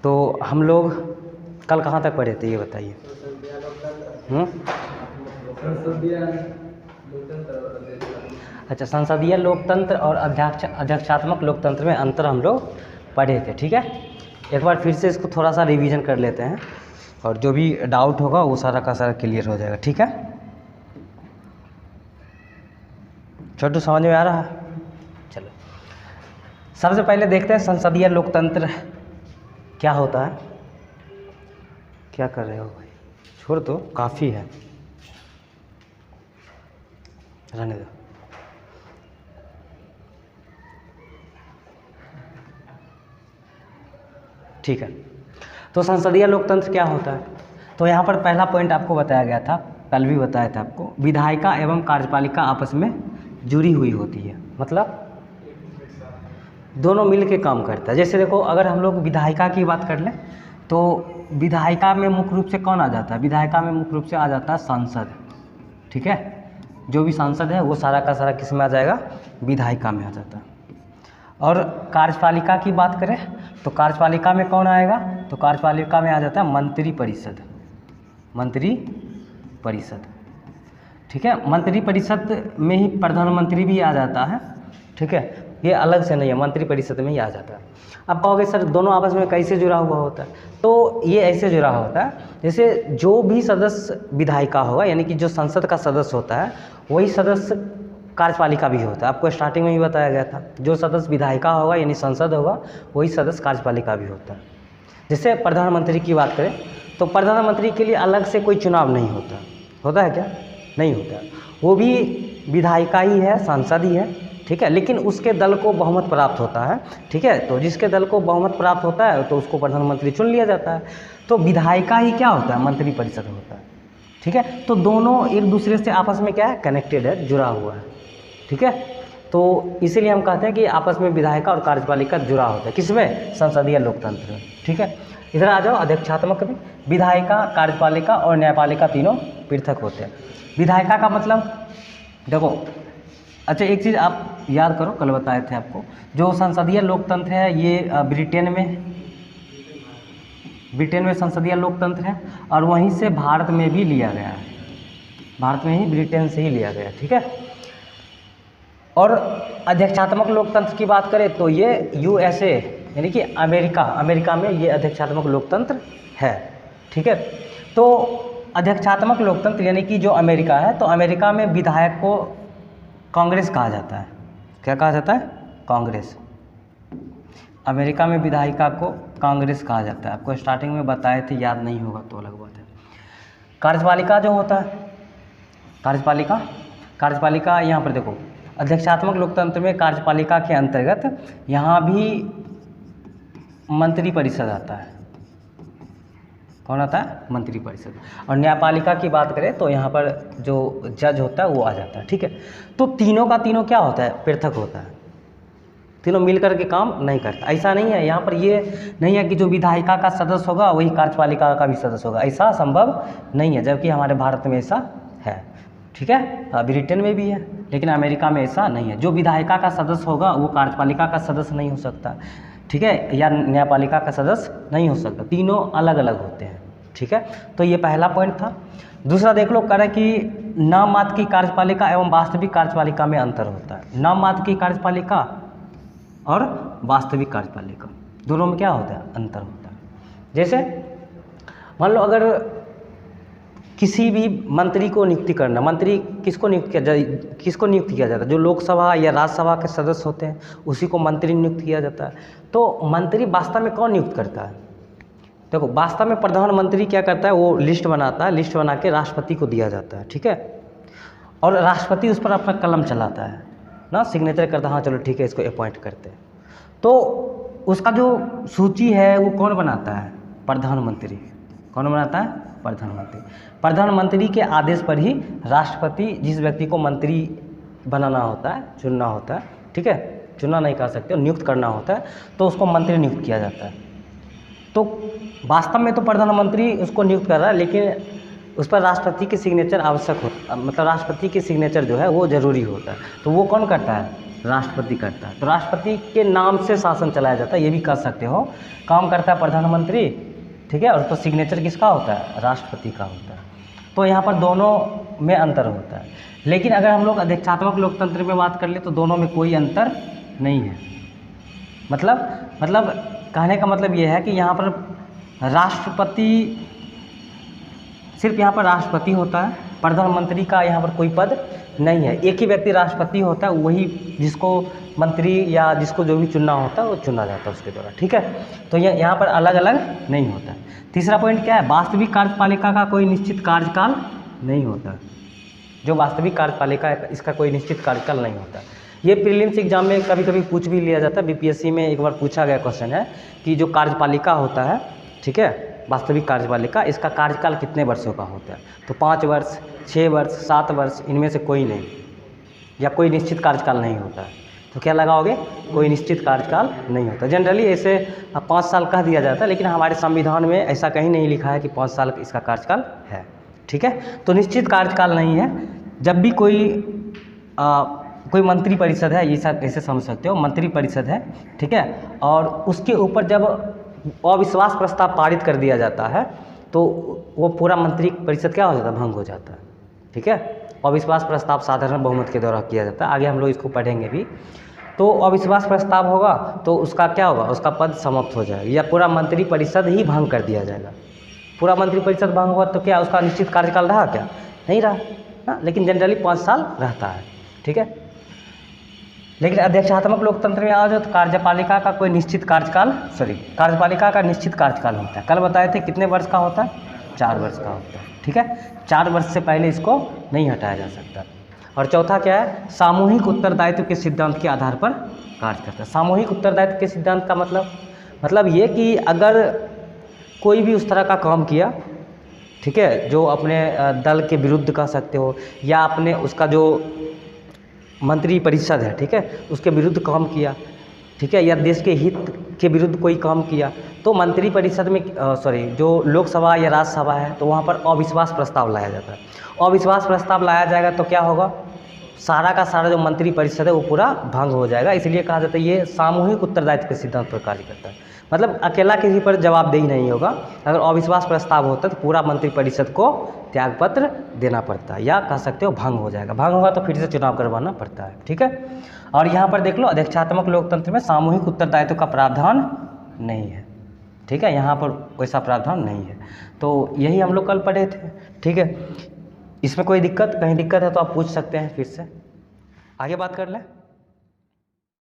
तो हम लोग कल कहाँ तक पढ़े थे ये बताइए। अच्छा, संसदीय लोकतंत्र और अध्यक्षात्मक लोकतंत्र में अंतर हम लोग पढ़े थे। ठीक है, एक बार फिर से इसको थोड़ा सा रिवीजन कर लेते हैं और जो भी डाउट होगा वो सारा का सारा क्लियर हो जाएगा। ठीक है, छोटू समझ में आ रहा है? चलो, सबसे पहले देखते हैं संसदीय लोकतंत्र क्या होता है। क्या कर रहे हो भाई? छोड़ दो, काफ़ी है, रहने दो। ठीक है, तो संसदीय लोकतंत्र क्या होता है? तो यहाँ पर पहला पॉइंट आपको बताया गया था, कल भी बताया था आपको, विधायिका एवं कार्यपालिका आपस में जुड़ी हुई होती है, मतलब दोनों मिल के काम करता है। जैसे देखो, अगर हम लोग विधायिका की बात कर लें तो विधायिका में मुख्य रूप से कौन आ जाता है? विधायिका में मुख्य रूप से आ जाता है सांसद। ठीक है, जो भी सांसद है वो सारा का सारा किस में आ जाएगा? विधायिका में आ जाता है। और कार्यपालिका की बात करें तो कार्यपालिका में कौन आएगा? तो कार्यपालिका में आ जाता है मंत्री परिषद। मंत्री परिषद, ठीक है, मंत्री परिषद में ही प्रधानमंत्री भी आ जाता है। ठीक है, ये अलग से नहीं है, मंत्री परिषद में ही आ जाता है। अब कहोगे सर दोनों आपस में कैसे जुड़ा हुआ होता है? तो ये ऐसे जुड़ा होता है जैसे जो भी सदस्य विधायिका होगा, यानी कि जो संसद का सदस्य होता है वही सदस्य कार्यपालिका भी होता है। आपको स्टार्टिंग में ही बताया गया था, जो सदस्य विधायिका होगा यानी संसद होगा वही सदस्य कार्यपालिका भी होता है। जैसे प्रधानमंत्री की बात करें तो प्रधानमंत्री के लिए अलग से कोई चुनाव नहीं होता। होता है क्या? नहीं होता, वो भी विधायिका ही है, सांसद ही है। ठीक है, लेकिन उसके दल को बहुमत प्राप्त होता है। ठीक है, तो जिसके दल को बहुमत प्राप्त होता है तो उसको प्रधानमंत्री चुन लिया जाता है। तो विधायिका ही क्या होता है? मंत्री परिषद होता है। ठीक है, तो दोनों एक दूसरे से आपस में क्या है? कनेक्टेड है, जुड़ा हुआ है। ठीक है, तो इसीलिए हम कहते हैं कि आपस में विधायिका और कार्यपालिका जुड़ा होता है। किसमें? संसदीय लोकतंत्र में। ठीक है, इधर आ जाओ अध्यक्षात्मक में। विधायिका, कार्यपालिका और न्यायपालिका तीनों पृथक होते हैं। विधायिका का मतलब देखो, अच्छा एक चीज़ आप याद करो, कल बताए थे आपको, जो संसदीय लोकतंत्र है ये ब्रिटेन में संसदीय लोकतंत्र है और वहीं से भारत में भी लिया गया है। भारत में ही ब्रिटेन से ही लिया गया। ठीक है, और अध्यक्षात्मक लोकतंत्र की बात करें तो ये USA यानी कि अमेरिका में ये अध्यक्षात्मक लोकतंत्र है। ठीक है, तो अध्यक्षात्मक लोकतंत्र यानी कि जो अमेरिका है, तो अमेरिका में विधायक को कांग्रेस कहा जाता है। क्या कहा जाता है? कांग्रेस। अमेरिका में विधायिका को कांग्रेस कहा जाता है। आपको स्टार्टिंग में बताए थे, याद नहीं होगा तो अलग बात है। कार्यपालिका जो होता है, कार्यपालिका यहाँ पर देखो, अध्यक्षात्मक लोकतंत्र में कार्यपालिका के अंतर्गत यहाँ भी मंत्री परिषद आता है। कौन आता है? मंत्री परिषद। और न्यायपालिका की बात करें तो यहाँ पर जो जज होता है वो आ जाता है। ठीक है, तो तीनों का तीनों क्या होता है? पृथक होता है। तीनों मिलकर के काम नहीं करता। ऐसा नहीं है, यहाँ पर ये नहीं है कि जो विधायिका का सदस्य होगा वही कार्यपालिका का भी सदस्य होगा, ऐसा संभव नहीं है, जबकि हमारे भारत में ऐसा है। ठीक है, ब्रिटेन में भी है, लेकिन अमेरिका में ऐसा नहीं है। जो विधायिका का सदस्य होगा वो कार्यपालिका का सदस्य नहीं हो सकता। ठीक है, या न्यायपालिका का सदस्य नहीं हो सकता, तीनों अलग अलग होते हैं। ठीक है, तो ये पहला पॉइंट था। दूसरा देख लो, कह रहे कि नाम मात्र की कार्यपालिका एवं वास्तविक कार्यपालिका में अंतर होता है। नाम मात्र की कार्यपालिका और वास्तविक कार्यपालिका दोनों में क्या होता है? अंतर होता है। जैसे मान लो अगर किसी भी मंत्री को नियुक्ति करना, मंत्री किसको नियुक्त किया जाता है? जो लोकसभा या राज्यसभा के सदस्य होते हैं उसी को मंत्री नियुक्त किया जाता है। तो मंत्री वास्तव में कौन नियुक्त करता है? देखो, वास्तव में प्रधानमंत्री क्या करता है? वो लिस्ट बनाता है, लिस्ट बना के राष्ट्रपति को दिया जाता है। ठीक है, और राष्ट्रपति उस पर अपना कलम चलाता है ना, सिग्नेचर करता है, हाँ चलो ठीक है इसको अपॉइंट करते हैं। तो उसका जो सूची है वो कौन बनाता है? प्रधानमंत्री। कौन बनाता है? प्रधानमंत्री के आदेश पर ही राष्ट्रपति जिस व्यक्ति को मंत्री बनाना होता है, चुनना होता है, ठीक है, चुनना नहीं कर सकते, नियुक्त करना होता है, तो उसको मंत्री नियुक्त किया जाता है। तो वास्तव में तो प्रधानमंत्री उसको नियुक्त कर रहा है, लेकिन उस पर राष्ट्रपति की सिग्नेचर आवश्यक होता है, मतलब राष्ट्रपति की सिग्नेचर जो है वो ज़रूरी होता है। तो वो कौन करता है? राष्ट्रपति करता है। तो राष्ट्रपति के नाम से शासन चलाया जाता है, ये भी कर सकते हो। काम करता है प्रधानमंत्री, ठीक है, और उसका सिग्नेचर किसका होता है? राष्ट्रपति का होता है। तो यहाँ पर दोनों में अंतर होता है। लेकिन अगर हम लोग अध्यक्षात्मक लोकतंत्र में बात कर ले तो दोनों में कोई अंतर नहीं है। मतलब कहने का मतलब ये है कि यहाँ पर राष्ट्रपति, सिर्फ यहाँ पर राष्ट्रपति होता है, प्रधानमंत्री का यहाँ पर कोई पद नहीं है। एक ही व्यक्ति राष्ट्रपति होता है, वही जिसको मंत्री या जिसको जो भी चुनना होता है वो चुना जाता है उसके द्वारा, ठीक है। तो ये यहाँ पर अलग अलग नहीं होता है। तीसरा पॉइंट क्या है? वास्तविक कार्यपालिका का कोई निश्चित कार्यकाल नहीं होता। जो वास्तविक कार्यपालिका है इसका कोई निश्चित कार्यकाल नहीं होता। ये प्रीलिम्स एग्जाम में कभी कभी पूछ भी लिया जाता है। बीपीएससी में एक बार पूछा गया क्वेश्चन है कि जो कार्यपालिका होता है, ठीक है, वास्तविक कार्यपालिका, इसका कार्यकाल कितने वर्षों का होता है? तो 5 वर्ष, 6 वर्ष, 7 वर्ष, इनमें से कोई नहीं, या कोई निश्चित कार्यकाल नहीं होता है। तो क्या लगाओगे? कोई निश्चित कार्यकाल नहीं होता। जनरली ऐसे 5 साल कह दिया जाता है, लेकिन हमारे संविधान में ऐसा कहीं नहीं लिखा है कि 5 साल इसका कार्यकाल है, ठीक है। तो निश्चित कार्यकाल नहीं है। जब भी कोई मंत्री परिषद है, ये सब ऐसे समझ सकते हो, मंत्री परिषद है, ठीक है, और उसके ऊपर जब अविश्वास प्रस्ताव पारित कर दिया जाता है तो वो पूरा मंत्री परिषद क्या हो जाता है? भंग हो जाता है, ठीक है। अविश्वास प्रस्ताव साधारण बहुमत के द्वारा किया जाता है। आगे हम लोग इसको पढ़ेंगे भी। तो अविश्वास प्रस्ताव होगा तो उसका क्या होगा? उसका पद समाप्त हो जाएगा, या पूरा मंत्री परिषद ही भंग कर दिया जाएगा। पूरा मंत्री परिषद भंग हुआ तो क्या उसका निश्चित कार्यकाल रहा? क्या नहीं रहा ना, लेकिन जनरली 5 साल रहता है, ठीक है। लेकिन अध्यक्षात्मक लोकतंत्र में आ जाओ तो कार्यपालिका का कोई निश्चित कार्यपालिका का निश्चित कार्यकाल होता है। कल बताए थे कितने वर्ष का होता है? 4 वर्ष का होता है, ठीक है। 4 वर्ष से पहले इसको नहीं हटाया जा सकता। और चौथा क्या है? सामूहिक उत्तरदायित्व के सिद्धांत के आधार पर कार्य करता है। सामूहिक उत्तरदायित्व के सिद्धांत का मतलब ये कि अगर कोई भी उस तरह का काम किया, ठीक है, जो अपने दल के विरुद्ध कह सकते हो, या अपने उसका जो मंत्री परिषद है, ठीक है, उसके विरुद्ध काम किया, ठीक है, या देश के हित के विरुद्ध कोई काम किया, तो मंत्री परिषद में जो लोकसभा या राज्यसभा है तो वहाँ पर अविश्वास प्रस्ताव लाया जाता है। अविश्वास प्रस्ताव लाया जाएगा तो क्या होगा? सारा का सारा जो मंत्री परिषद है वो पूरा भंग हो जाएगा। इसलिए कहा जाता है ये सामूहिक उत्तरदायित्व के सिद्धांत पर कार्य करता है। मतलब अकेला किसी पर जवाबदेही नहीं होगा। अगर अविश्वास प्रस्ताव होता है तो पूरा मंत्रिपरिषद को त्यागपत्र देना पड़ता है, या कह सकते हो भंग हो जाएगा। भंग होगा तो फिर से चुनाव करवाना पड़ता है, ठीक है। और यहाँ पर देख लो, अध्यक्षात्मक लोकतंत्र में सामूहिक उत्तरदायित्व का प्रावधान नहीं है, ठीक है, यहाँ पर वैसा प्रावधान नहीं है। तो यही हम लोग कल पढ़े थे, ठीक है। इसमें कोई दिक्कत, कहीं दिक्कत है तो आप पूछ सकते हैं, फिर से आगे बात कर लें।